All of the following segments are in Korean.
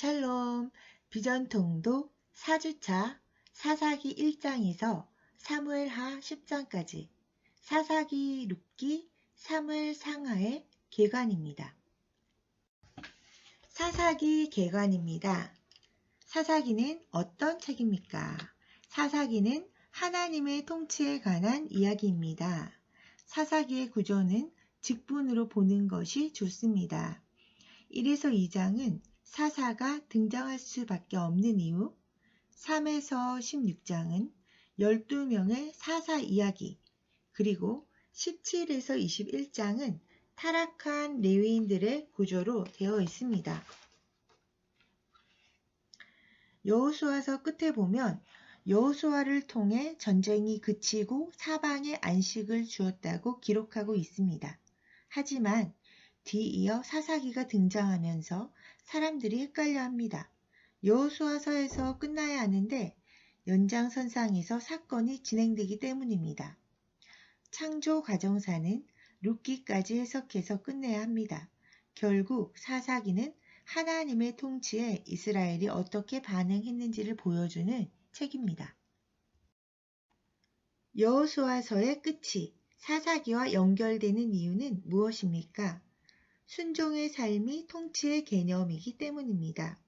샬롬, 비전 통독 4주차 사사기 1장에서 사무엘하 10장까지 사사기 룻기 사무엘 상하의 개관입니다. 사사기 개관입니다. 사사기는 어떤 책입니까? 사사기는 하나님의 통치에 관한 이야기입니다. 사사기의 구조는 직분으로 보는 것이 좋습니다. 1에서 2장은 사사가 등장할 수밖에 없는 이유, 3에서 16장은 12명의 사사 이야기, 그리고 17에서 21장은 타락한 레위인들의 구조로 되어 있습니다. 여호수아서 끝에 보면 여호수아를 통해 전쟁이 그치고 사방에 안식을 주었다고 기록하고 있습니다. 하지만 뒤이어 사사기가 등장하면서 사람들이 헷갈려합니다. 여호수아서에서 끝나야 하는데 연장선상에서 사건이 진행되기 때문입니다. 창조 가정사는 룻기까지 해석해서 끝내야 합니다. 결국 사사기는 하나님의 통치에 이스라엘이 어떻게 반응했는지를 보여주는 책입니다. 여호수아서의 끝이 사사기와 연결되는 이유는 무엇입니까? 순종의 삶이 통치의 개념이기 때문입니다.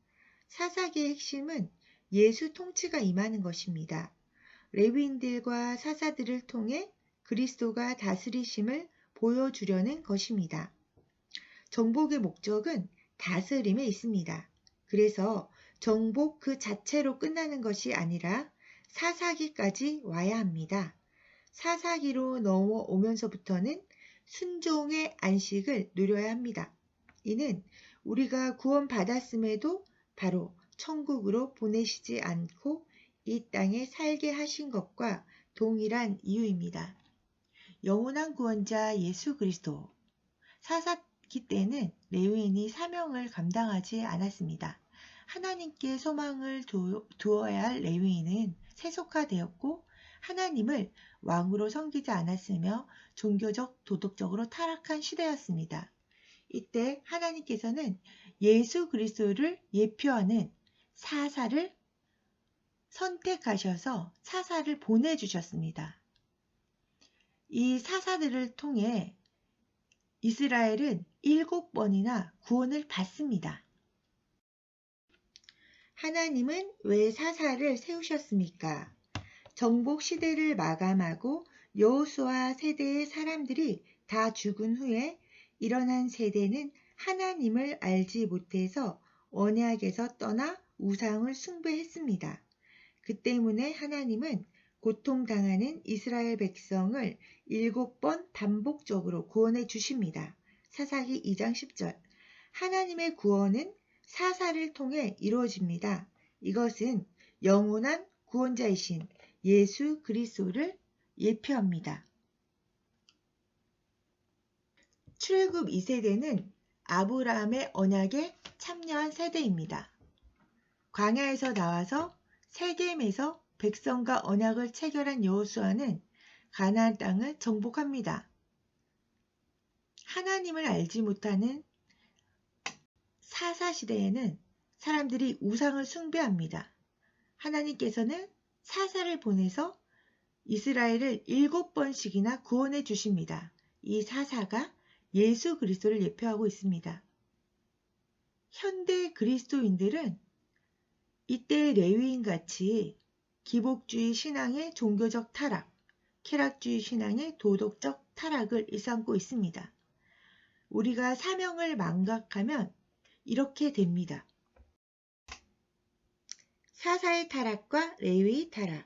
사사기의 핵심은 예수 통치가 임하는 것입니다. 레위인들과 사사들을 통해 그리스도가 다스리심을 보여주려는 것입니다. 정복의 목적은 다스림에 있습니다. 그래서 정복 그 자체로 끝나는 것이 아니라 사사기까지 와야 합니다. 사사기로 넘어오면서부터는 순종의 안식을 누려야 합니다. 이는 우리가 구원받았음에도 바로 천국으로 보내시지 않고 이 땅에 살게 하신 것과 동일한 이유입니다. 영원한 구원자 예수 그리스도. 사사기 때는 레위인이 사명을 감당하지 않았습니다. 하나님께 소망을 두어야 할 레위인은 세속화되었고 하나님을 왕으로 섬기지 않았으며 종교적, 도덕적으로 타락한 시대였습니다. 이때 하나님께서는 예수 그리스도를 예표하는 사사를 선택하셔서 사사를 보내주셨습니다. 이 사사들을 통해 이스라엘은 7번이나 구원을 받습니다. 하나님은 왜 사사를 세우셨습니까? 정복 시대를 마감하고 여호수아 세대의 사람들이 다 죽은 후에 일어난 세대는 하나님을 알지 못해서 언약에서 떠나 우상을 숭배했습니다. 그 때문에 하나님은 고통당하는 이스라엘 백성을 7번 반복적으로 구원해 주십니다. 사사기 2장 10절. 하나님의 구원은 사사를 통해 이루어집니다. 이것은 영원한 구원자이신 예수 그리스도를 예표합니다. 출애굽 2세대는 아브라함의 언약에 참여한 세대입니다. 광야에서 나와서 세겜에서 백성과 언약을 체결한 여호수아는 가나안 땅을 정복합니다. 하나님을 알지 못하는 사사시대에는 사람들이 우상을 숭배합니다. 하나님께서는 사사를 보내서 이스라엘을 7번씩이나 구원해 주십니다. 이 사사가 예수 그리스도를 예표하고 있습니다. 현대 그리스도인들은 이때 레위인같이 기복주의 신앙의 종교적 타락, 쾌락주의 신앙의 도덕적 타락을 일삼고 있습니다. 우리가 사명을 망각하면 이렇게 됩니다. 사사의 타락과 레위의 타락.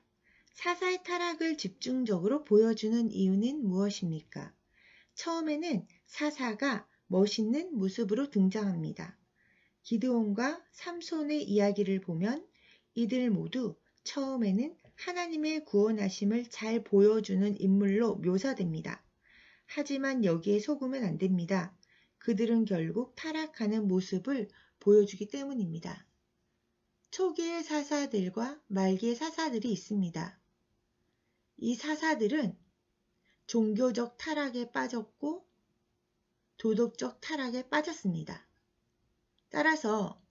사사의 타락을 집중적으로 보여주는 이유는 무엇입니까? 처음에는 사사가 멋있는 모습으로 등장합니다. 기드온과 삼손의 이야기를 보면 이들 모두 처음에는 하나님의 구원하심을 잘 보여주는 인물로 묘사됩니다. 하지만 여기에 속으면 안 됩니다. 그들은 결국 타락하는 모습을 보여주기 때문입니다. 초기의 사사들과 말기의 사사들이 있습니다. 이 사사들은 종교적 타락에 빠졌고 도덕적 타락에 빠졌습니다. 따라서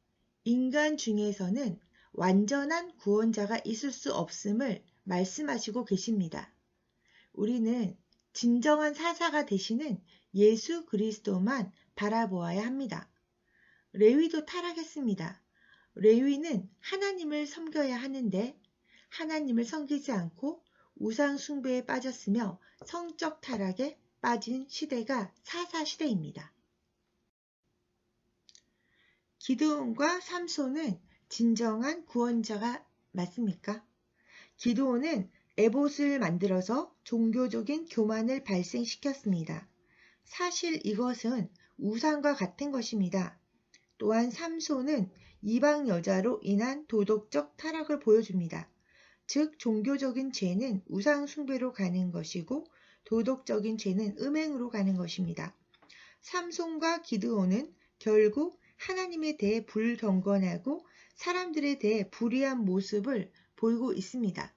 인간 중에서는 완전한 구원자가 있을 수 없음을 말씀하시고 계십니다. 우리는 진정한 사사가 되시는 예수 그리스도만 바라보아야 합니다. 레위도 타락했습니다. 레위는 하나님을 섬겨야 하는데 하나님을 섬기지 않고 우상 숭배에 빠졌으며 성적 타락에 빠진 시대가 사사 시대입니다. 기드온과 삼손은 진정한 구원자가 맞습니까? 기드온은 에봇을 만들어서 종교적인 교만을 발생시켰습니다. 사실 이것은 우상과 같은 것입니다. 또한 삼손은 이방 여자로 인한 도덕적 타락을 보여줍니다. 즉 종교적인 죄는 우상 숭배로 가는 것이고 도덕적인 죄는 음행으로 가는 것입니다. 삼손과 기드온은 결국 하나님에 대해 불경건하고 사람들에 대해 불의한 모습을 보이고 있습니다.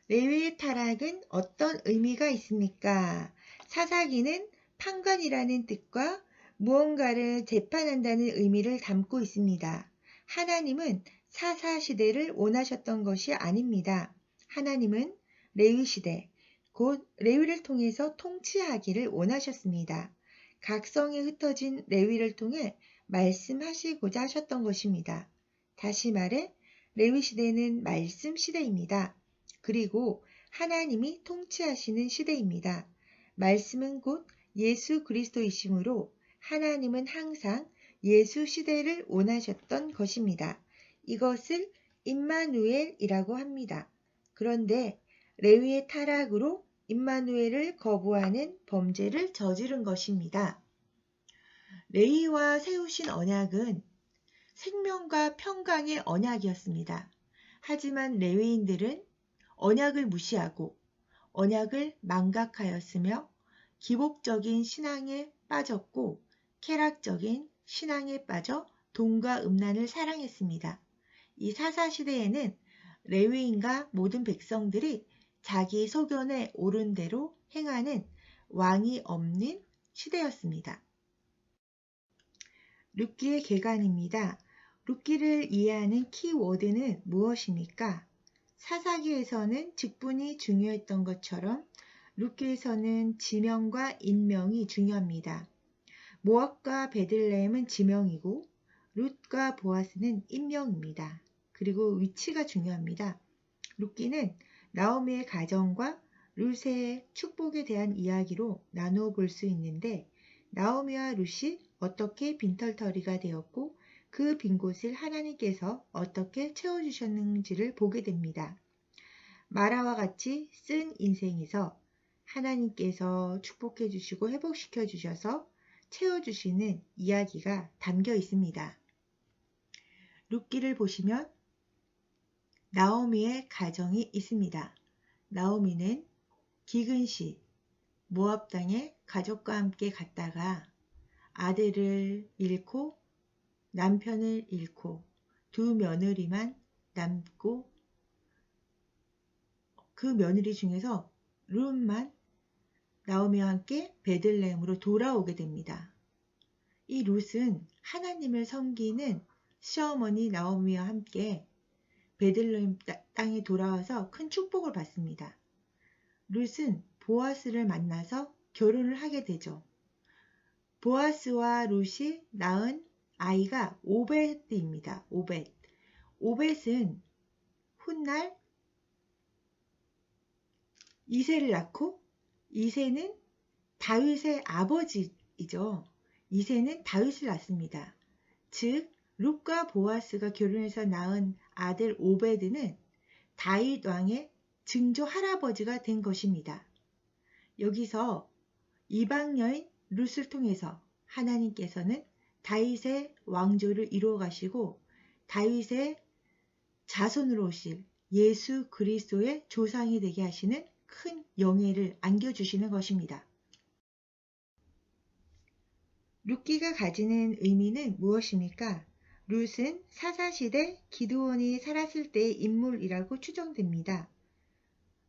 레위의 타락은 어떤 의미가 있습니까? 사사기는 판관이라는 뜻과 무언가를 재판한다는 의미를 담고 있습니다. 하나님은 사사시대를 원하셨던 것이 아닙니다. 하나님은 레위시대, 곧 레위를 통해서 통치하기를 원하셨습니다. 각성에 흩어진 레위를 통해 말씀하시고자 하셨던 것입니다. 다시 말해 레위시대는 말씀 시대입니다. 그리고 하나님이 통치하시는 시대입니다. 말씀은 곧 예수 그리스도이시므로 하나님은 항상 예수 시대를 원하셨던 것입니다. 이것을 임마누엘이라고 합니다. 그런데 레위의 타락으로 임마누엘을 거부하는 범죄를 저지른 것입니다. 레위와 세우신 언약은 생명과 평강의 언약이었습니다. 하지만 레위인들은 언약을 무시하고 언약을 망각하였으며 기복적인 신앙에 빠졌고 쾌락적인 신앙에 빠져 돈과 음란을 사랑했습니다. 이 사사시대에는 레위인과 모든 백성들이 자기 소견에 옳은 대로 행하는 왕이 없는 시대였습니다. 룻기의 개관입니다. 룻기를 이해하는 키워드는 무엇입니까? 사사기에서는 직분이 중요했던 것처럼 룻기에서는 지명과 인명이 중요합니다. 모압과 베들레헴은 지명이고 룻과 보아스는 인명입니다. 그리고 위치가 중요합니다. 룻기는 나오미의 가정과 룻의 축복에 대한 이야기로 나누어 볼 수 있는데 나오미와 룻이 어떻게 빈털터리가 되었고 그 빈 곳을 하나님께서 어떻게 채워주셨는지를 보게 됩니다. 마라와 같이 쓴 인생에서 하나님께서 축복해 주시고 회복시켜 주셔서 채워주시는 이야기가 담겨 있습니다. 룻기를 보시면 나오미의 가정이 있습니다. 나오미는 기근시 모압 땅에 가족과 함께 갔다가 아들을 잃고 남편을 잃고 두 며느리만 남고 그 며느리 중에서 룻만 나오미와 함께 베들레헴으로 돌아오게 됩니다. 이 룻은 하나님을 섬기는 시어머니 나오미와 함께 베들레헴 땅에 돌아와서 큰 축복을 받습니다. 룻은 보아스를 만나서 결혼을 하게 되죠. 보아스와 룻이 낳은 아이가 오벳입니다. 오벳은 훗날 이새를 낳고 이새는 다윗의 아버지이죠. 이새는 다윗을 낳습니다. 즉 룻과 보아스가 결혼해서 낳은 아들 오베드는 다윗 왕의 증조 할아버지가 된 것입니다. 여기서 이방 여인 룻을 통해서 하나님께서는 다윗의 왕조를 이루어 가시고 다윗의 자손으로 오실 예수 그리스도의 조상이 되게 하시는 큰 영예를 안겨주시는 것입니다. 룻기가 가지는 의미는 무엇입니까? 룻은 사사시대 기드온이 살았을 때의 인물이라고 추정됩니다.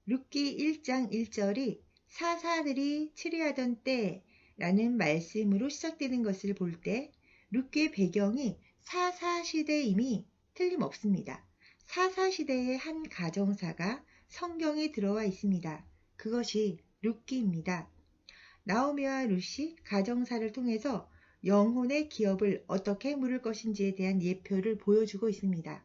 룻기 1장 1절이 사사들이 치리하던 때라는 말씀으로 시작되는 것을 볼 때 룻기의 배경이 사사시대임이 틀림없습니다. 사사시대의 한 가정사가 성경에 들어와 있습니다. 그것이 룻기입니다. 나오미와 룻이 가정사를 통해서 영혼의 기업을 어떻게 물을 것인지에 대한 예표를 보여주고 있습니다.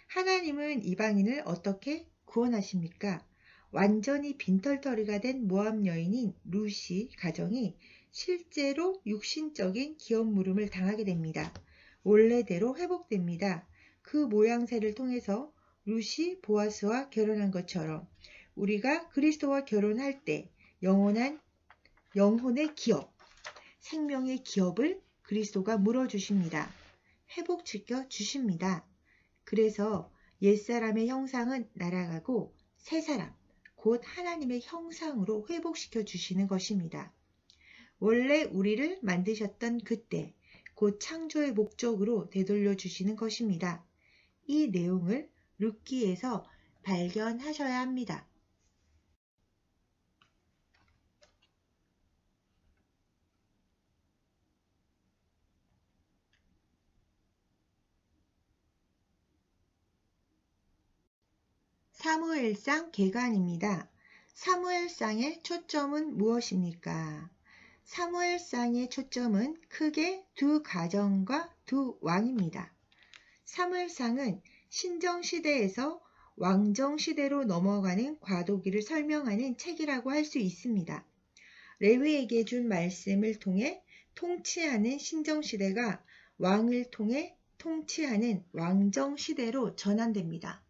하나님은 이방인을 어떻게 구원하십니까? 완전히 빈털터리가 된 모압 여인인 룻이 가정이 실제로 육신적인 기업 물음을 당하게 됩니다. 원래대로 회복됩니다. 그 모양새를 통해서 룻이 보아스와 결혼한 것처럼 우리가 그리스도와 결혼할 때 영혼의 기업, 생명의 기업을 그리스도가 물어주십니다. 회복시켜 주십니다. 그래서 옛사람의 형상은 날아가고 새 사람, 곧 하나님의 형상으로 회복시켜 주시는 것입니다. 원래 우리를 만드셨던 그때, 곧 창조의 목적으로 되돌려 주시는 것입니다. 이 내용을 룻기에서 발견하셔야 합니다. 사무엘상 개관입니다. 사무엘상의 초점은 무엇입니까? 사무엘상의 초점은 크게 두 가정과 두 왕입니다. 사무엘상은 신정시대에서 왕정시대로 넘어가는 과도기를 설명하는 책이라고 할 수 있습니다. 레위에게 준 말씀을 통해 통치하는 신정시대가 왕을 통해 통치하는 왕정시대로 전환됩니다.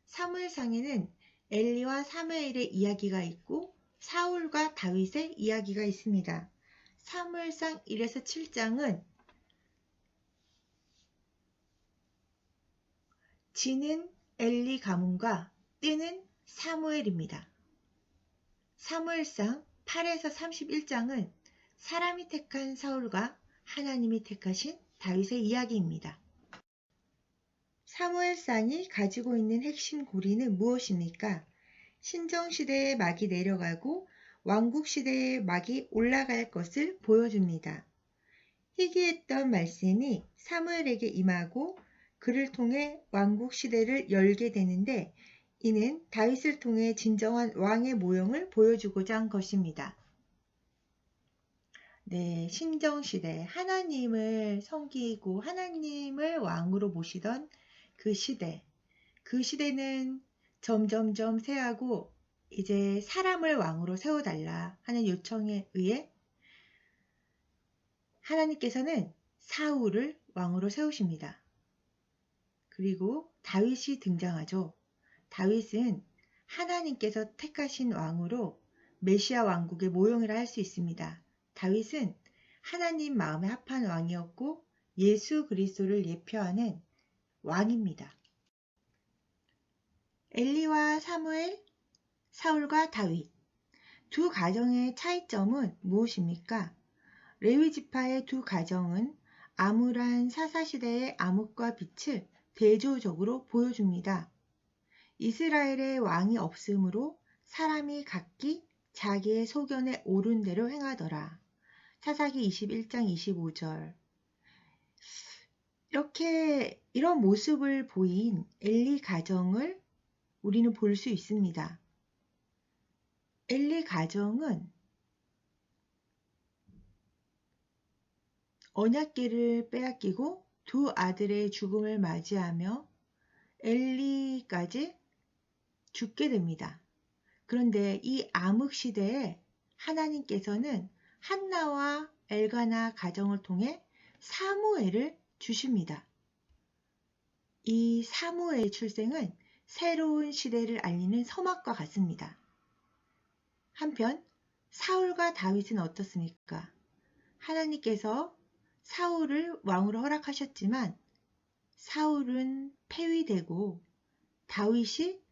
사무엘상에는 엘리와 사무엘의 이야기가 있고 사울과 다윗의 이야기가 있습니다. 사무엘상 1에서 7장은 지는 엘리 가문과 뜨는 사무엘입니다. 사무엘상 8에서 31장은 사람이 택한 사울과 하나님이 택하신 다윗의 이야기입니다. 사무엘상이 가지고 있는 핵심 고리는 무엇입니까? 신정시대의 막이 내려가고 왕국시대의 막이 올라갈 것을 보여줍니다. 희귀했던 말씀이 사무엘에게 임하고 그를 통해 왕국시대를 열게 되는데 이는 다윗을 통해 진정한 왕의 모형을 보여주고자 한 것입니다. 네, 신정시대 하나님을 섬기고 하나님을 왕으로 모시던 그 시대는 점점점 쇠하고 이제 사람을 왕으로 세워달라 하는 요청에 의해 하나님께서는 사울을 왕으로 세우십니다. 그리고 다윗이 등장하죠. 다윗은 하나님께서 택하신 왕으로 메시아 왕국의 모형이라 할 수 있습니다. 다윗은 하나님 마음에 합한 왕이었고 예수 그리스도를 예표하는 왕입니다. 엘리와 사무엘, 사울과 다윗 두 가정의 차이점은 무엇입니까? 레위지파의 두 가정은 암울한 사사시대의 암흑과 빛을 대조적으로 보여줍니다. 이스라엘의 왕이 없으므로 사람이 각기 자기의 소견에 옳은 대로 행하더라. 사사기 21장 25절. 이런 모습을 보인 엘리 가정을 우리는 볼 수 있습니다. 엘리 가정은 언약궤를 빼앗기고 두 아들의 죽음을 맞이하며 엘리까지 죽게 됩니다. 그런데 이 암흑 시대에 하나님께서는 한나와 엘가나 가정을 통해 사무엘을 주십니다. 이 사무엘의 출생은 새로운 시대를 알리는 서막과 같습니다. 한편 사울과 다윗은 어떻습니까? 하나님께서 사울을 왕으로 허락하셨지만 사울은 폐위되고 다윗이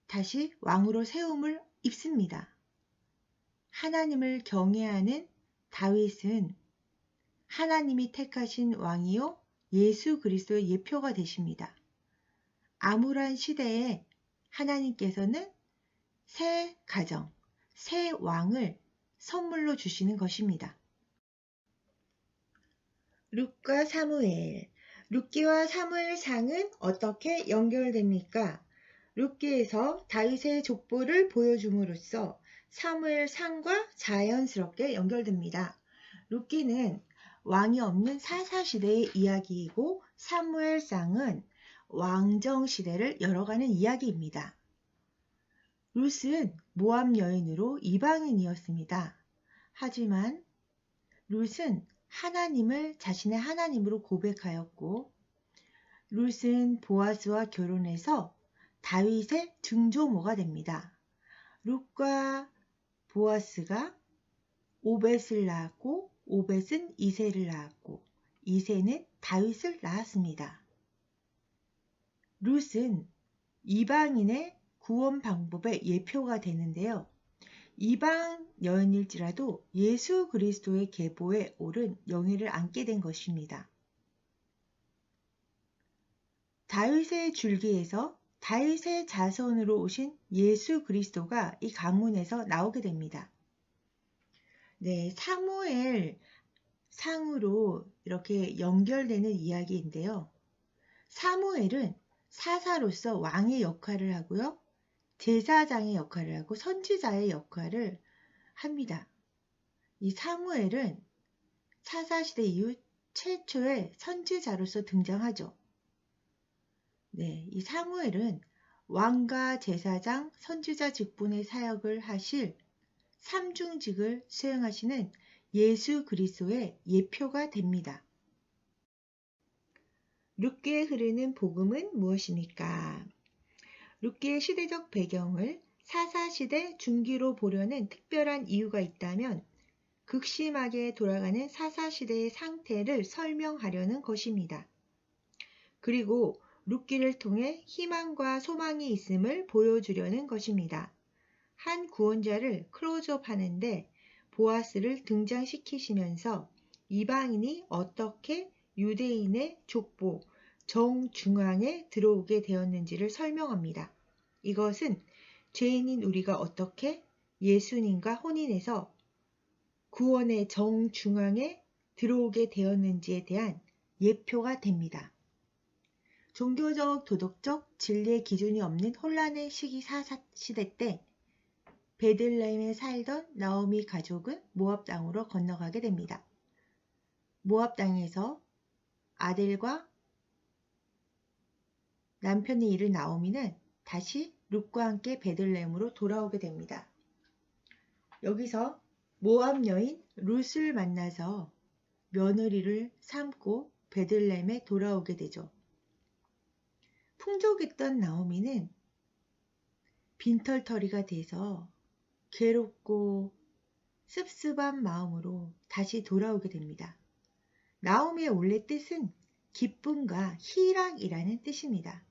다시 왕으로 세움을 입습니다. 하나님을 경외하는 다윗은 하나님이 택하신 왕이요 예수 그리스도의 예표가 되십니다. 암울한 시대에 하나님께서는 새 가정, 새 왕을 선물로 주시는 것입니다. 룻과 사무엘. 룻기와 사무엘상은 어떻게 연결됩니까? 룻기에서 다윗의 족보를 보여줌으로써 사무엘상과 자연스럽게 연결됩니다. 룻기는 왕이 없는 사사시대의 이야기이고 사무엘상은 왕정시대를 열어가는 이야기입니다. 룻은 모압 여인으로 이방인이었습니다. 하지만 룻은 하나님을 자신의 하나님으로 고백하였고 룻은 보아스와 결혼해서 다윗의 증조모가 됩니다. 룻과 보아스가 오벳을 낳았고 오벳은 이새를 낳았고 이새는 다윗을 낳았습니다. 룻은 이방인의 구원 방법의 예표가 되는데요. 이방 여인일지라도 예수 그리스도의 계보에 오른 영예를 안게 된 것입니다. 다윗의 줄기에서 다윗의 자손으로 오신 예수 그리스도가 이 가문에서 나오게 됩니다. 네, 사무엘 상으로 이렇게 연결되는 이야기인데요. 사무엘은 사사로서 왕의 역할을 하고요. 제사장의 역할을 하고 선지자의 역할을 합니다. 이 사무엘은 사사시대 이후 최초의 선지자로서 등장하죠. 네, 이 사무엘은 왕과 제사장, 선지자 직분의 사역을 하실 삼중직을 수행하시는 예수 그리스도의 예표가 됩니다. 룻기에 흐르는 복음은 무엇입니까? 룻기의 시대적 배경을 사사시대 중기로 보려는 특별한 이유가 있다면 극심하게 돌아가는 사사시대의 상태를 설명하려는 것입니다. 그리고 룻기를 통해 희망과 소망이 있음을 보여주려는 것입니다. 한 구원자를 클로즈업 하는데 보아스를 등장시키시면서 이방인이 어떻게 유대인의 족보, 정중앙에 들어오게 되었는지를 설명합니다. 이것은 죄인인 우리가 어떻게 예수님과 혼인해서 구원의 정중앙에 들어오게 되었는지에 대한 예표가 됩니다. 종교적, 도덕적, 진리의 기준이 없는 혼란의 시기 사사시대 때 베들레헴에 살던 나오미 가족은 모압 땅으로 건너가게 됩니다. 모압 땅에서 아들과 남편의 잃은 나오미는 다시 룻과 함께 베들레헴으로 돌아오게 됩니다. 여기서 모압 여인 룻을 만나서 며느리를 삼고 베들레헴에 돌아오게 되죠. 풍족했던 나오미는 빈털터리가 돼서 괴롭고 씁씁한 마음으로 다시 돌아오게 됩니다. 나오미의 원래 뜻은 기쁨과 희락이라는 뜻입니다.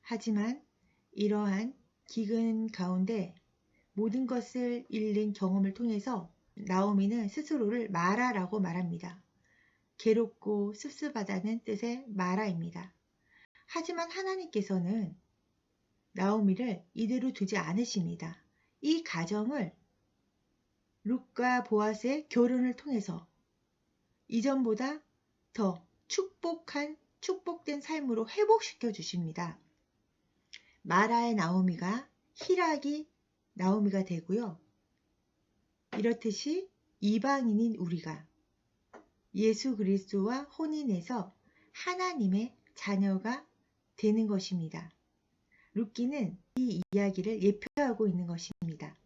하지만 이러한 기근 가운데 모든 것을 잃는 경험을 통해서 나오미는 스스로를 마라라고 말합니다. 괴롭고 씁씁하다는 뜻의 마라입니다. 하지만 하나님께서는 나오미를 이대로 두지 않으십니다. 이 가정을 룻과 보아스의 결혼을 통해서 이전보다 더 축복된 삶으로 회복시켜 주십니다. 마라의 나오미가 희락이 나오미가 되고요. 이렇듯이 이방인인 우리가 예수 그리스도와 혼인해서 하나님의 자녀가 되는 것입니다. 룻기는 이 이야기를 예표하고 있는 것입니다.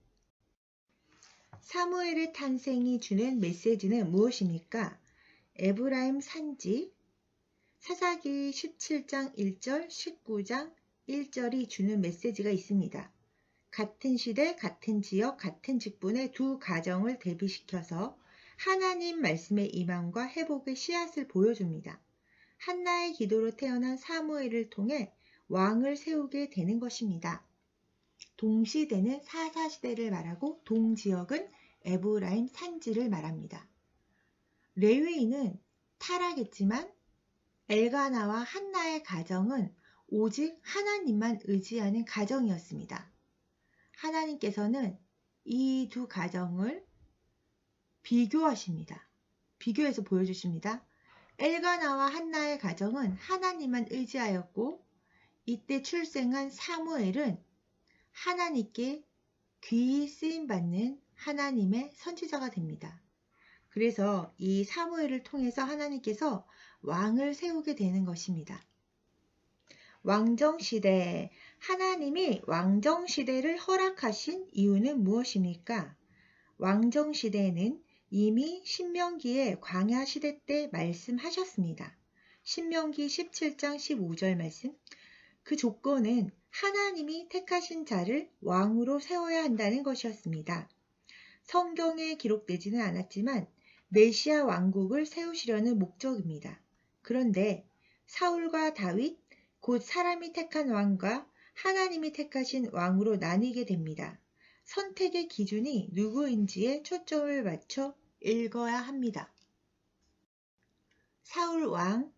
사무엘의 탄생이 주는 메시지는 무엇입니까? 에브라임 산지, 사사기 17장 1절, 19장 1절이 주는 메시지가 있습니다. 같은 시대, 같은 지역, 같은 직분의 두 가정을 대비시켜서 하나님 말씀의 임함과 회복의 씨앗을 보여줍니다. 한나의 기도로 태어난 사무엘을 통해 왕을 세우게 되는 것입니다. 동시대는 사사시대를 말하고 동지역은 에브라임 산지를 말합니다. 레위인은 타락했지만 엘가나와 한나의 가정은 오직 하나님만 의지하는 가정이었습니다. 하나님께서는 이 두 가정을 비교하십니다. 비교해서 보여주십니다. 엘가나와 한나의 가정은 하나님만 의지하였고 이때 출생한 사무엘은 하나님께 귀히 쓰임받는 하나님의 선지자가 됩니다. 그래서 이 사무엘을 통해서 하나님께서 왕을 세우게 되는 것입니다. 왕정시대, 하나님이 왕정시대를 허락하신 이유는 무엇입니까? 왕정시대에는 이미 신명기의 광야시대 때 말씀하셨습니다. 신명기 17장 15절 말씀. 그 조건은 하나님이 택하신 자를 왕으로 세워야 한다는 것이었습니다. 성경에 기록되지는 않았지만 메시아 왕국을 세우시려는 목적입니다. 그런데 사울과 다윗, 곧 사람이 택한 왕과 하나님이 택하신 왕으로 나뉘게 됩니다. 선택의 기준이 누구인지에 초점을 맞춰 읽어야 합니다. 사울 왕,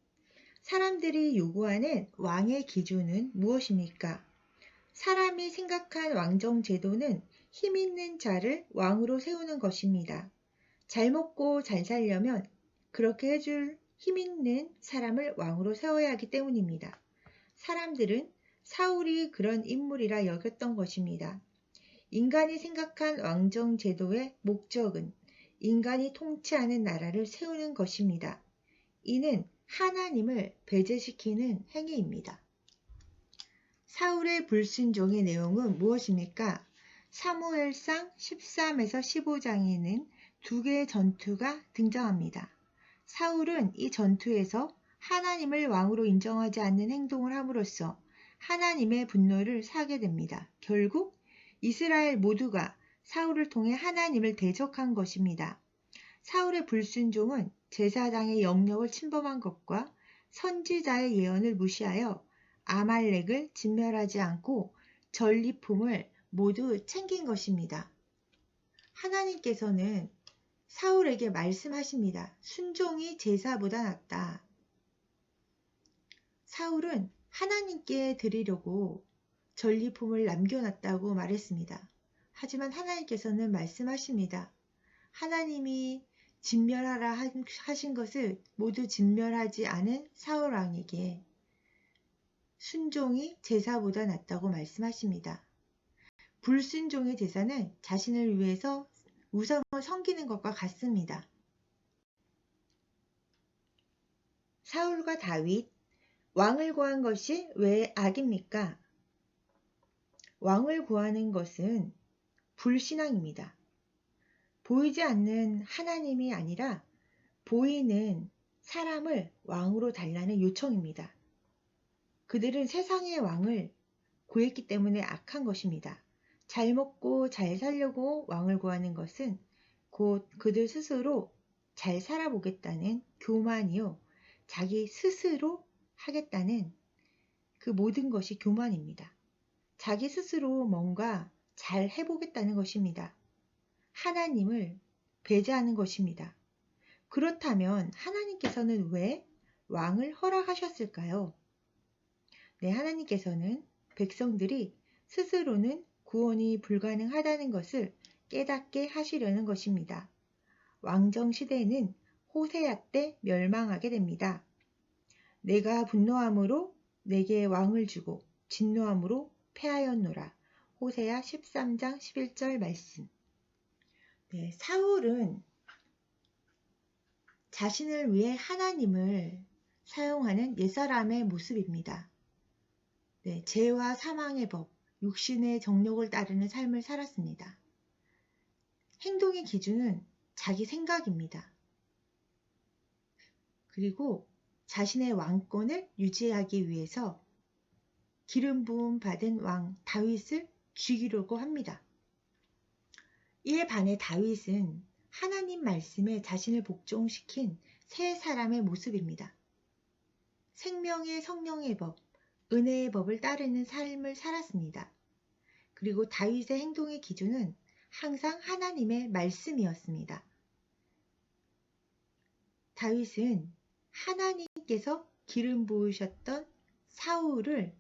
사람들이 요구하는 왕의 기준은 무엇입니까? 사람이 생각한 왕정 제도는 힘 있는 자를 왕으로 세우는 것입니다. 잘 먹고 잘 살려면 그렇게 해줄 힘 있는 사람을 왕으로 세워야 하기 때문입니다. 사람들은 사울이 그런 인물이라 여겼던 것입니다. 인간이 생각한 왕정 제도의 목적은 인간이 통치하는 나라를 세우는 것입니다. 이는 하나님을 배제시키는 행위입니다. 사울의 불순종의 내용은 무엇입니까? 사무엘상 13에서 15장에는 두 개의 전투가 등장합니다. 사울은 이 전투에서 하나님을 왕으로 인정하지 않는 행동을 함으로써 하나님의 분노를 사게 됩니다. 결국 이스라엘 모두가 사울을 통해 하나님을 대적한 것입니다. 사울의 불순종은 제사장의 영역을 침범한 것과 선지자의 예언을 무시하여 아말렉을 진멸하지 않고 전리품을 모두 챙긴 것입니다. 하나님께서는 사울에게 말씀하십니다. 순종이 제사보다 낫다. 사울은 하나님께 드리려고 전리품을 남겨놨다고 말했습니다. 하지만 하나님께서는 말씀하십니다. 하나님이 진멸하라 하신 것을 모두 진멸하지 않은 사울 왕에게 순종이 제사보다 낫다고 말씀하십니다. 불순종의 제사는 자신을 위해서 우상을 섬기는 것과 같습니다. 사울과 다윗, 왕을 구한 것이 왜 악입니까? 왕을 구하는 것은 불신앙입니다. 보이지 않는 하나님이 아니라 보이는 사람을 왕으로 달라는 요청입니다. 그들은 세상의 왕을 구했기 때문에 악한 것입니다. 잘 먹고 잘 살려고 왕을 구하는 것은 곧 그들 스스로 잘 살아보겠다는 교만이요. 자기 스스로 하겠다는 그 모든 것이 교만입니다. 자기 스스로 뭔가 잘 해보겠다는 것입니다. 하나님을 배제하는 것입니다. 그렇다면 하나님께서는 왜 왕을 허락하셨을까요? 네, 하나님께서는 백성들이 스스로는 구원이 불가능하다는 것을 깨닫게 하시려는 것입니다. 왕정 시대는 호세아 때 멸망하게 됩니다. 내가 분노함으로 내게 왕을 주고 진노함으로 패하였노라. 호세아 13장 11절 말씀. 네, 사울은 자신을 위해 하나님을 사용하는 옛사람의 모습입니다. 네, 죄와 사망의 법, 육신의 정욕을 따르는 삶을 살았습니다. 행동의 기준은 자기 생각입니다. 그리고 자신의 왕권을 유지하기 위해서 기름 부음 받은 왕 다윗을 죽이려고 합니다. 이에 반해 다윗은 하나님 말씀에 자신을 복종시킨 새 사람의 모습입니다. 생명의 성령의 법, 은혜의 법을 따르는 삶을 살았습니다. 그리고 다윗의 행동의 기준은 항상 하나님의 말씀이었습니다. 다윗은 하나님께서 기름 부으셨던 사울을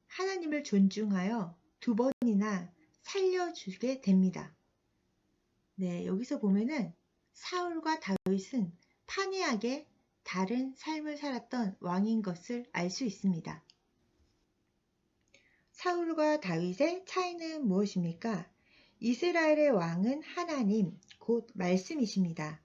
하나님을 존중하여 2번이나 살려주게 됩니다. 네, 여기서 보면은 사울과 다윗은 판이하게 다른 삶을 살았던 왕인 것을 알 수 있습니다. 사울과 다윗의 차이는 무엇입니까? 이스라엘의 왕은 하나님, 곧 말씀이십니다.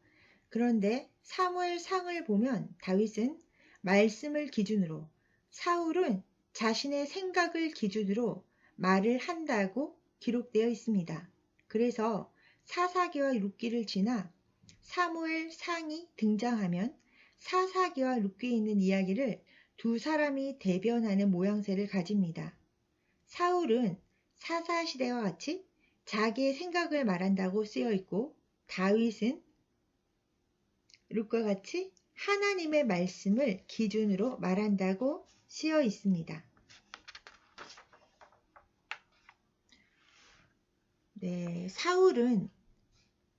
그런데 사무엘상을 보면 다윗은 말씀을 기준으로, 사울은 자신의 생각을 기준으로 말을 한다고 기록되어 있습니다. 그래서 사사기와 룻기를 지나 사무엘상이 등장하면 사사기와 룻기에 있는 이야기를 두 사람이 대변하는 모양새를 가집니다. 사울은 사사시대와 같이 자기의 생각을 말한다고 쓰여 있고, 다윗은 룻과 같이 하나님의 말씀을 기준으로 말한다고 쓰여 있습니다. 사울은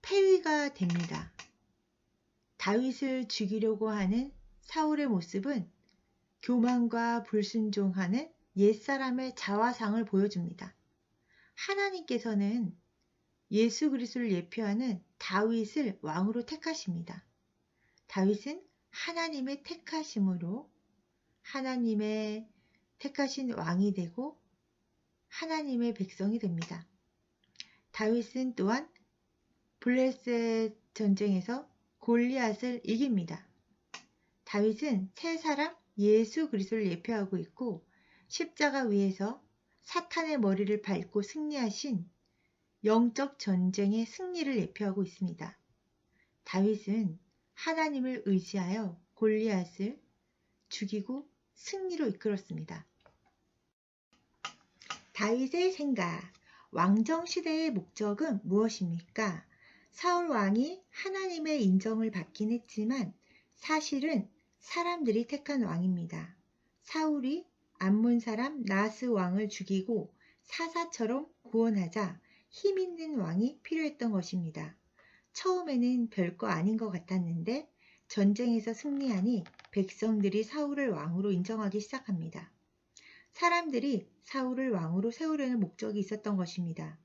패위가 됩니다. 다윗을 죽이려고 하는 사울의 모습은 교만과 불순종하는 옛사람의 자화상을 보여줍니다. 하나님께서는 예수 그리스도를 예표하는 다윗을 왕으로 택하십니다. 다윗은 하나님의 택하심으로 하나님의 택하신 왕이 되고 하나님의 백성이 됩니다. 다윗은 또한 블레셋 전쟁에서 골리앗을 이깁니다. 다윗은 세 사람 예수 그리스도를 예표하고 있고, 십자가 위에서 사탄의 머리를 밟고 승리하신 영적 전쟁의 승리를 예표하고 있습니다. 다윗은 하나님을 의지하여 골리앗을 죽이고 승리로 이끌었습니다. 다윗의 생각, 왕정시대의 목적은 무엇입니까? 사울 왕이 하나님의 인정을 받긴 했지만 사실은 사람들이 택한 왕입니다. 사울이 암몬 사람 나스 왕을 죽이고 사사처럼 구원하자 힘 있는 왕이 필요했던 것입니다. 처음에는 별거 아닌 것 같았는데 전쟁에서 승리하니 백성들이 사울을 왕으로 인정하기 시작합니다. 사람들이 사울을 왕으로 세우려는 목적이 있었던 것입니다.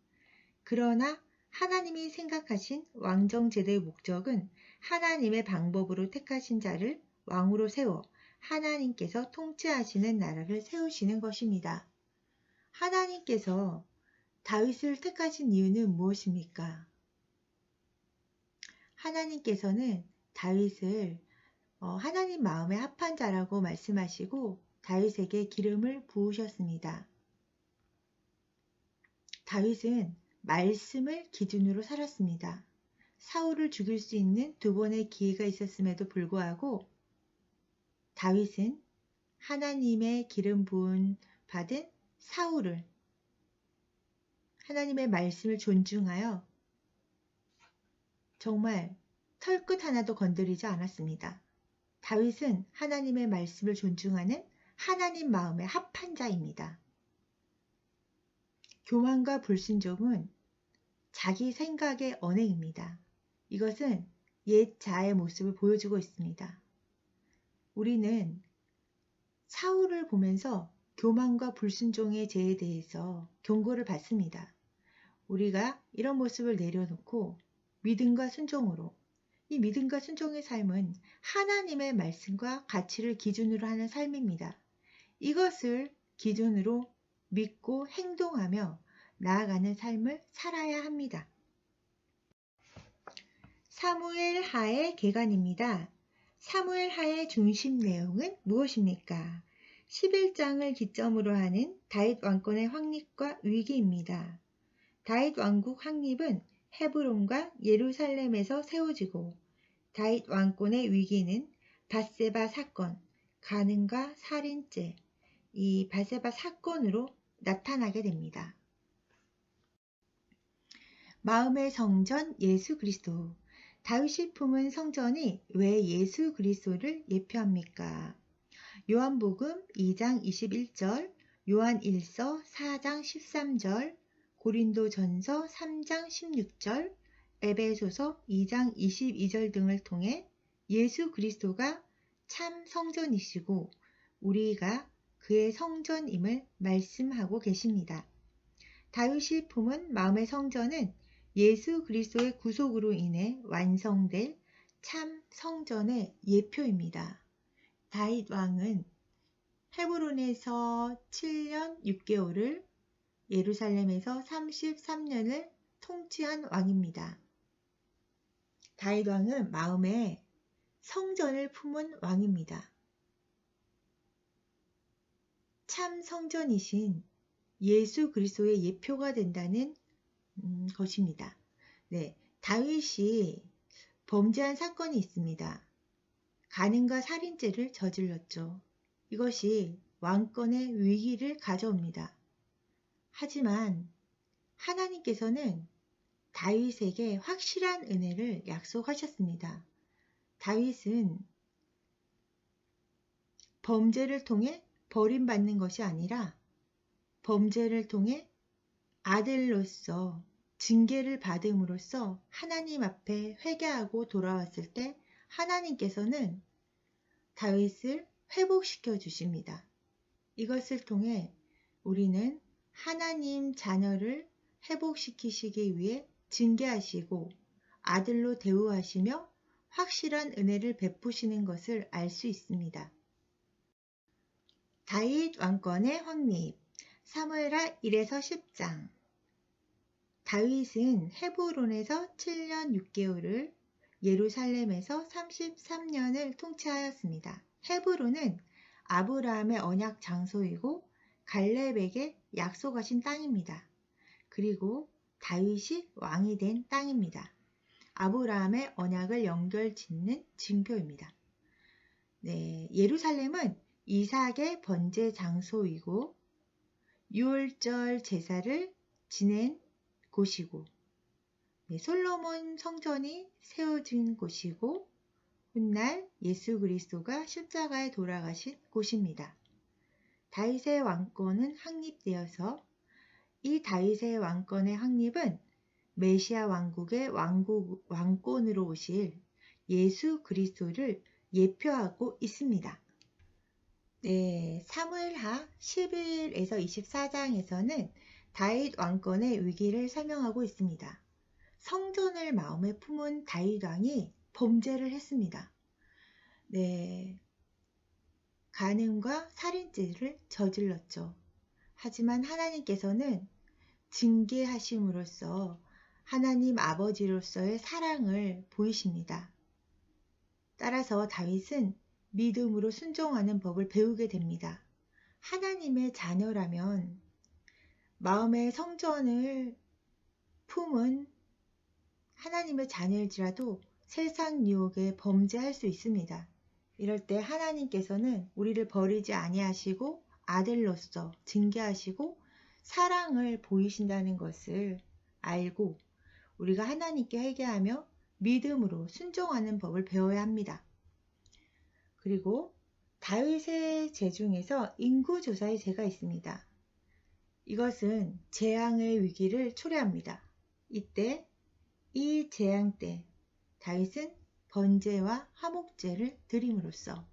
그러나 하나님이 생각하신 왕정제도의 목적은 하나님의 방법으로 택하신 자를 왕으로 세워 하나님께서 통치하시는 나라를 세우시는 것입니다. 하나님께서 다윗을 택하신 이유는 무엇입니까? 하나님께서는 다윗을 하나님 마음에 합한 자라고 말씀하시고 다윗에게 기름을 부으셨습니다. 다윗은 말씀을 기준으로 살았습니다. 사울을 죽일 수 있는 두 번의 기회가 있었음에도 불구하고 다윗은 하나님의 기름 부음 받은 사울을, 하나님의 말씀을 존중하여 정말 털끝 하나도 건드리지 않았습니다. 다윗은 하나님의 말씀을 존중하는 하나님 마음에 합한 자입니다. 교만과 불순종은 자기 생각의 언행입니다. 이것은 옛 자의 모습을 보여주고 있습니다. 우리는 사울을 보면서 교만과 불순종의 죄에 대해서 경고를 받습니다. 우리가 이런 모습을 내려놓고 믿음과 순종으로, 이 믿음과 순종의 삶은 하나님의 말씀과 가치를 기준으로 하는 삶입니다. 이것을 기준으로 믿고 행동하며 나아가는 삶을 살아야 합니다. 사무엘 하의 개관입니다. 사무엘 하의 중심 내용은 무엇입니까? 11장을 기점으로 하는 다윗 왕권의 확립과 위기입니다. 다윗 왕국 확립은 헤브론과 예루살렘에서 세워지고, 다윗 왕권의 위기는 밧세바 사건, 간음과 살인죄, 이 밧세바 사건으로 나타나게 됩니다. 마음의 성전 예수 그리스도. 다윗이 품은 성전이 왜 예수 그리스도를 예표합니까? 요한복음 2장 21절, 요한 1서 4장 13절, 고린도전서 3장 16절, 에베소서 2장 22절 등을 통해 예수 그리스도가 참 성전이시고 우리가 그의 성전임을 말씀하고 계십니다. 다윗이 품은 마음의 성전은 예수 그리스도의 구속으로 인해 완성될 참 성전의 예표입니다. 다윗 왕은 헤브론에서 7년 6개월을, 예루살렘에서 33년을 통치한 왕입니다. 다윗 왕은 마음에 성전을 품은 왕입니다. 참 성전이신 예수 그리스도의 예표가 된다는 것입니다. 네, 다윗이 범죄한 사건이 있습니다. 간음과 살인죄를 저질렀죠. 이것이 왕권의 위기를 가져옵니다. 하지만 하나님께서는 다윗에게 확실한 은혜를 약속하셨습니다. 다윗은 범죄를 통해 버림받는 것이 아니라 범죄를 통해 아들로서 징계를 받음으로써 하나님 앞에 회개하고 돌아왔을 때 하나님께서는 다윗을 회복시켜 주십니다. 이것을 통해 우리는 하나님 자녀를 회복시키시기 위해 징계하시고 아들로 대우하시며 확실한 은혜를 베푸시는 것을 알 수 있습니다. 다윗 왕권의 확립. 사무엘하 1에서 10장. 다윗은 헤브론에서 7년 6개월을, 예루살렘에서 33년을 통치하였습니다. 헤브론은 아브라함의 언약 장소이고 갈렙에게 약속하신 땅입니다. 그리고 다윗이 왕이 된 땅입니다. 아브라함의 언약을 연결짓는 징표입니다. 네, 예루살렘은 이삭의 번제 장소이고 유월절 제사를 지낸 곳이고, 네, 솔로몬 성전이 세워진 곳이고 훗날 예수 그리스도가 십자가에 돌아가신 곳입니다. 다윗의 왕권은 확립되어서 이 다윗의 왕권의 확립은 메시아 왕국의 왕권으로 오실 예수 그리스도를 예표하고 있습니다. 네, 사무엘하 11에서 24장에서는 다윗 왕권의 위기를 설명하고 있습니다. 성전을 마음에 품은 다윗 왕이 범죄를 했습니다. 네, 간음과 살인죄를 저질렀죠. 하지만 하나님께서는 징계하심으로써 하나님 아버지로서의 사랑을 보이십니다. 따라서 다윗은 믿음으로 순종하는 법을 배우게 됩니다. 하나님의 자녀라면 마음의 성전을 품은 하나님의 자녀일지라도 세상 유혹에 범죄할 수 있습니다. 이럴 때 하나님께서는 우리를 버리지 아니하시고 아들로서 징계하시고 사랑을 보이신다는 것을 알고 우리가 하나님께 회개하며 믿음으로 순종하는 법을 배워야 합니다. 그리고 다윗의 죄 중에서 인구조사의 죄가 있습니다. 이것은 재앙의 위기를 초래합니다. 이때 이 재앙 때 다윗은 번제와 화목제를 드림으로써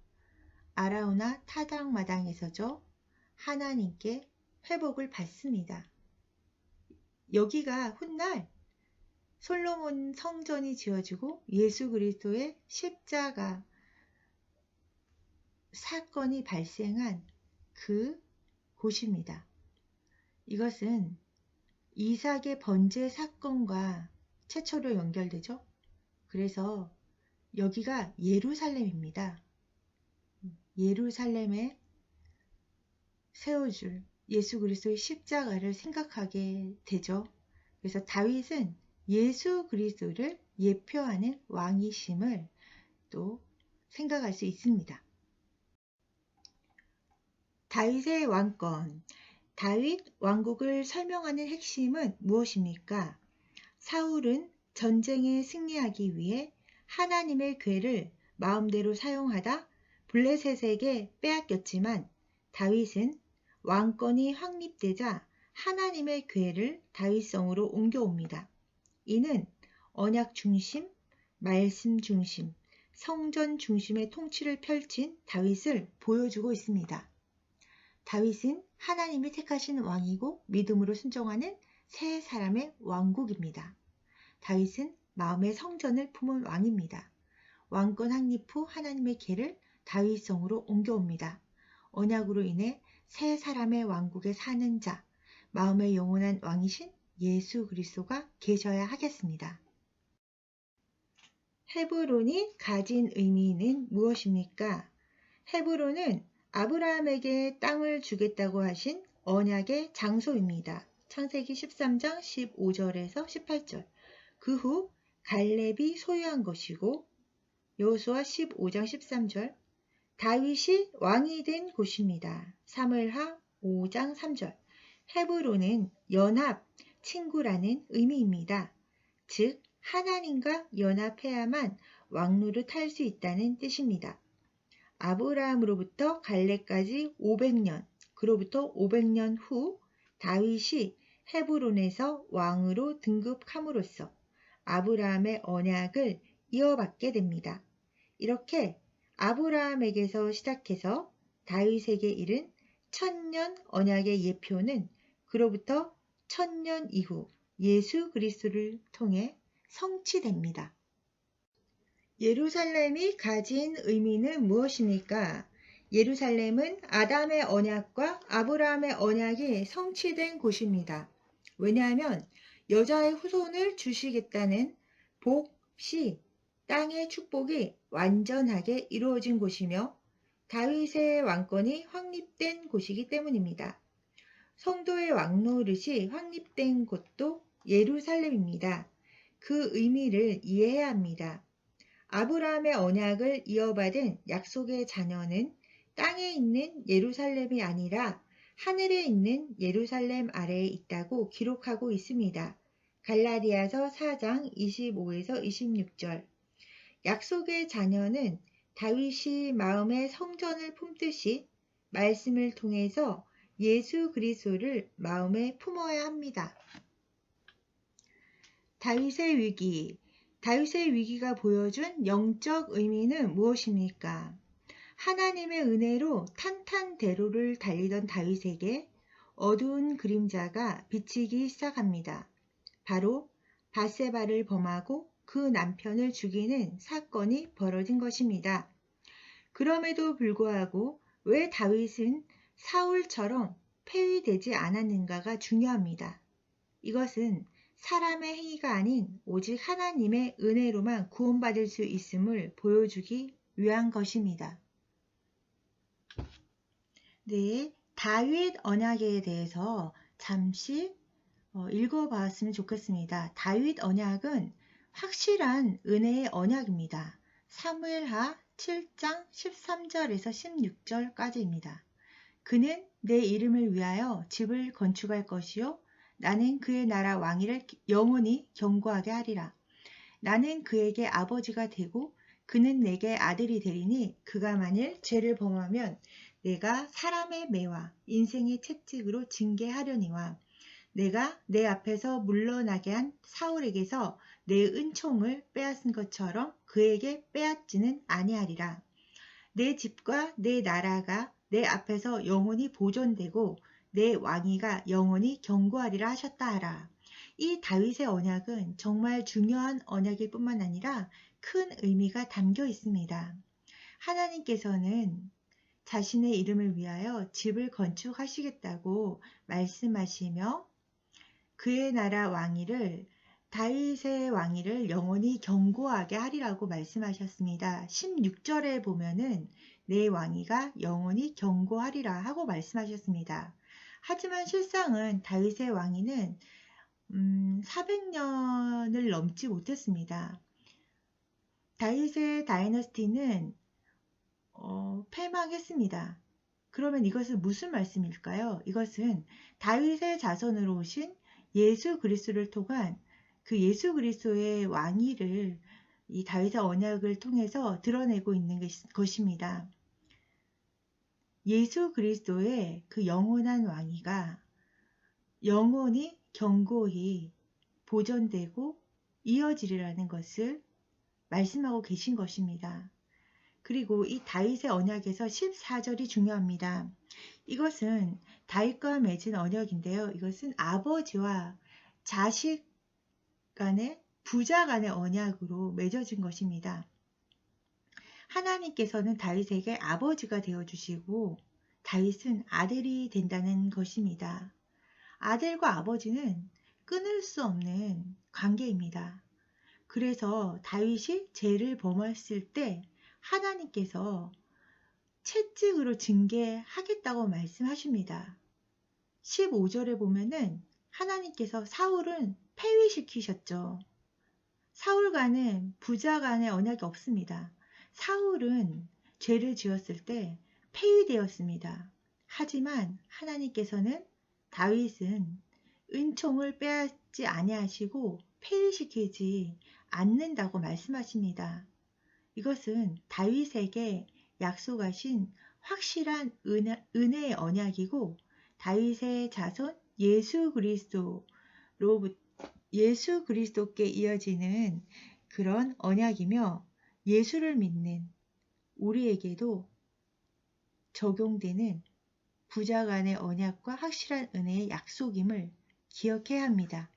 아라우나 타작마당에서죠 하나님께 회복을 받습니다. 여기가 훗날 솔로몬 성전이 지어지고 예수 그리스도의 십자가 사건이 발생한 그 곳입니다. 이것은 이삭의 번제 사건과 최초로 연결되죠. 그래서 여기가 예루살렘입니다. 예루살렘에 세워줄 예수 그리스도의 십자가를 생각하게 되죠. 그래서 다윗은 예수 그리스도를 예표하는 왕이심을 또 생각할 수 있습니다. 다윗의 왕권. 다윗 왕국을 설명하는 핵심은 무엇입니까? 사울은 전쟁에 승리하기 위해 하나님의 궤를 마음대로 사용하다 블레셋에게 빼앗겼지만 다윗은 왕권이 확립되자 하나님의 궤를 다윗성으로 옮겨옵니다. 이는 언약 중심, 말씀 중심, 성전 중심의 통치를 펼친 다윗을 보여주고 있습니다. 다윗은 하나님이 택하신 왕이고 믿음으로 순종하는 새 사람의 왕국입니다. 다윗은 마음의 성전을 품은 왕입니다. 왕권 확립 후 하나님의 계를 다윗성으로 옮겨옵니다. 언약으로 인해 새 사람의 왕국에 사는 자, 마음의 영원한 왕이신 예수 그리스도가 계셔야 하겠습니다. 헤브론이 가진 의미는 무엇입니까? 헤브론은 아브라함에게 땅을 주겠다고 하신 언약의 장소입니다. 창세기 13장 15절에서 18절. 그 후 갈렙이 소유한 것이고 여호수아 15장 13절. 다윗이 왕이 된 곳입니다. 사무엘하 5장 3절. 헤브론은 연합, 친구라는 의미입니다. 즉 하나님과 연합해야만 왕노릇 할 수 있다는 뜻입니다. 아브라함으로부터 갈렙까지 500년, 그로부터 500년 후 다윗이 헤브론에서 왕으로 등극함으로써 아브라함의 언약을 이어받게 됩니다. 이렇게 아브라함에게서 시작해서 다윗에게 이른 1000년 언약의 예표는 그로부터 1000년 이후 예수 그리스도를 통해 성취됩니다. 예루살렘이 가진 의미는 무엇입니까? 예루살렘은 아담의 언약과 아브라함의 언약이 성취된 곳입니다. 왜냐하면 여자의 후손을 주시겠다는 복, 시, 땅의 축복이 완전하게 이루어진 곳이며 다윗의 왕권이 확립된 곳이기 때문입니다. 성도의 왕노릇이 확립된 곳도 예루살렘입니다. 그 의미를 이해해야 합니다. 아브라함의 언약을 이어받은 약속의 자녀는 땅에 있는 예루살렘이 아니라 하늘에 있는 예루살렘 아래에 있다고 기록하고 있습니다. 갈라디아서 4장 25에서 26절. 약속의 자녀는 다윗이 마음의 성전을 품듯이 말씀을 통해서 예수 그리스도를 마음에 품어야 합니다. 다윗의 위기. 다윗의 위기가 보여준 영적 의미는 무엇입니까? 하나님의 은혜로 탄탄대로를 달리던 다윗에게 어두운 그림자가 비치기 시작합니다. 바로 밧세바를 범하고 그 남편을 죽이는 사건이 벌어진 것입니다. 그럼에도 불구하고 왜 다윗은 사울처럼 폐위되지 않았는가가 중요합니다. 이것은 사람의 행위가 아닌 오직 하나님의 은혜로만 구원받을 수 있음을 보여주기 위한 것입니다. 네, 다윗 언약에 대해서 잠시 읽어봤으면 좋겠습니다. 다윗 언약은 확실한 은혜의 언약입니다. 사무엘하 7장 13절에서 16절까지입니다. 그는 내 이름을 위하여 집을 건축할 것이요 나는 그의 나라 왕위를 영원히 견고하게 하리라. 나는 그에게 아버지가 되고 그는 내게 아들이 되리니 그가 만일 죄를 범하면 내가 사람의 매와 인생의 채찍으로 징계하려니와 내가 내 앞에서 물러나게 한 사울에게서 내 은총을 빼앗은 것처럼 그에게 빼앗지는 아니하리라. 내 집과 내 나라가 내 앞에서 영원히 보존되고 내 왕위가 영원히 견고하리라 하셨다 하라. 이 다윗의 언약은 정말 중요한 언약일 뿐만 아니라 큰 의미가 담겨 있습니다. 하나님께서는 자신의 이름을 위하여 집을 건축하시겠다고 말씀하시며 그의 나라 왕위를 다윗의 왕위를 영원히 견고하게 하리라고 말씀하셨습니다. 16절에 보면은 내 왕위가 영원히 견고하리라 하고 말씀하셨습니다. 하지만 실상은 다윗의 왕위는 400년을 넘지 못했습니다. 다윗의 다이너스티는 패망했습니다. 그러면 이것은 무슨 말씀일까요? 이것은 다윗의 자손으로 오신 예수 그리스도를 통한 그 예수 그리스도의 왕위를 이 다윗의 언약을 통해서 드러내고 있는 것입니다. 예수 그리스도의 그 영원한 왕위가 영원히 견고히 보존되고 이어지리라는 것을 말씀하고 계신 것입니다. 그리고 이 다윗의 언약에서 14절이 중요합니다. 이것은 다윗과 맺은 언약인데요. 이것은 아버지와 자식 간의 부자 간의 언약으로 맺어진 것입니다. 하나님께서는 다윗에게 아버지가 되어주시고 다윗은 아들이 된다는 것입니다. 아들과 아버지는 끊을 수 없는 관계입니다. 그래서 다윗이 죄를 범했을 때 하나님께서 채찍으로 징계하겠다고 말씀하십니다. 15절에 보면은 하나님께서 사울은 폐위시키셨죠. 사울과는 부자 간의 언약이 없습니다. 사울은 죄를 지었을 때 폐위되었습니다. 하지만 하나님께서는 다윗은 은총을 빼앗지 아니하시고 폐위시키지 않는다고 말씀하십니다. 이것은 다윗에게 약속하신 확실한 은혜의 언약이고 다윗의 자손 예수 그리스도께 이어지는 그런 언약이며 예수를 믿는 우리에게도 적용되는 부자 간의 언약과 확실한 은혜의 약속임을 기억해야 합니다.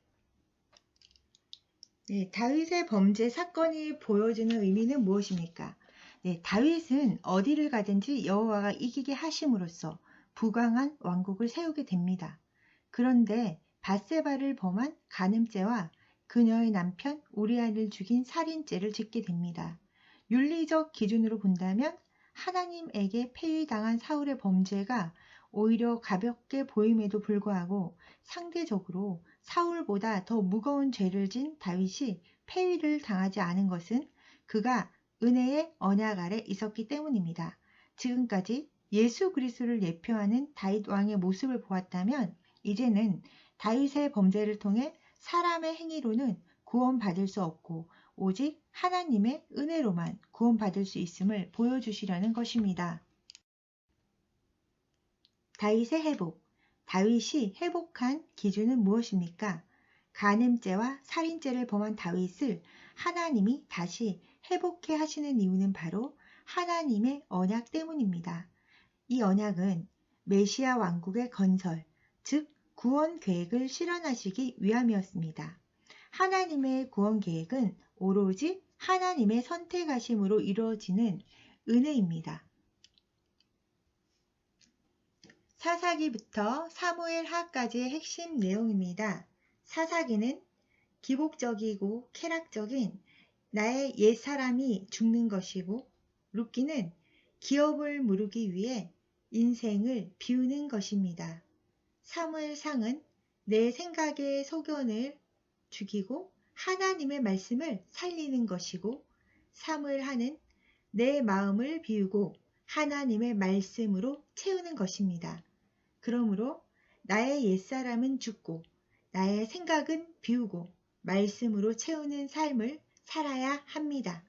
네, 다윗의 범죄 사건이 보여주는 의미는 무엇입니까? 네, 다윗은 어디를 가든지 여호와가 이기게 하심으로써 부강한 왕국을 세우게 됩니다. 그런데 밧세바를 범한 간음죄와 그녀의 남편 우리아를 죽인 살인죄를 짓게 됩니다. 윤리적 기준으로 본다면 하나님에게 폐위당한 사울의 범죄가 오히려 가볍게 보임에도 불구하고 상대적으로 사울보다 더 무거운 죄를 진 다윗이 폐위를 당하지 않은 것은 그가 은혜의 언약 아래 있었기 때문입니다. 지금까지 예수 그리스도를 예표하는 다윗 왕의 모습을 보았다면 이제는 다윗의 범죄를 통해 사람의 행위로는 구원받을 수 없고 오직 하나님의 은혜로만 구원받을 수 있음을 보여주시려는 것입니다. 다윗의 회복. 다윗이 회복한 기준은 무엇입니까? 간음죄와 살인죄를 범한 다윗을 하나님이 다시 회복해 하시는 이유는 바로 하나님의 언약 때문입니다. 이 언약은 메시아 왕국의 건설, 즉 구원 계획을 실현하시기 위함이었습니다. 하나님의 구원 계획은 오로지 하나님의 선택하심으로 이루어지는 은혜입니다. 사사기부터 사무엘하까지의 핵심 내용입니다. 사사기는 기복적이고 쾌락적인 나의 옛사람이 죽는 것이고 룻기는 기업을 무르기 위해 인생을 비우는 것입니다. 사무엘상은 내 생각의 소견을 죽이고 하나님의 말씀을 살리는 것이고 사무엘하는 내 마음을 비우고 하나님의 말씀으로 채우는 것입니다. 그러므로 나의 옛사람은 죽고 나의 생각은 비우고 말씀으로 채우는 삶을 살아야 합니다.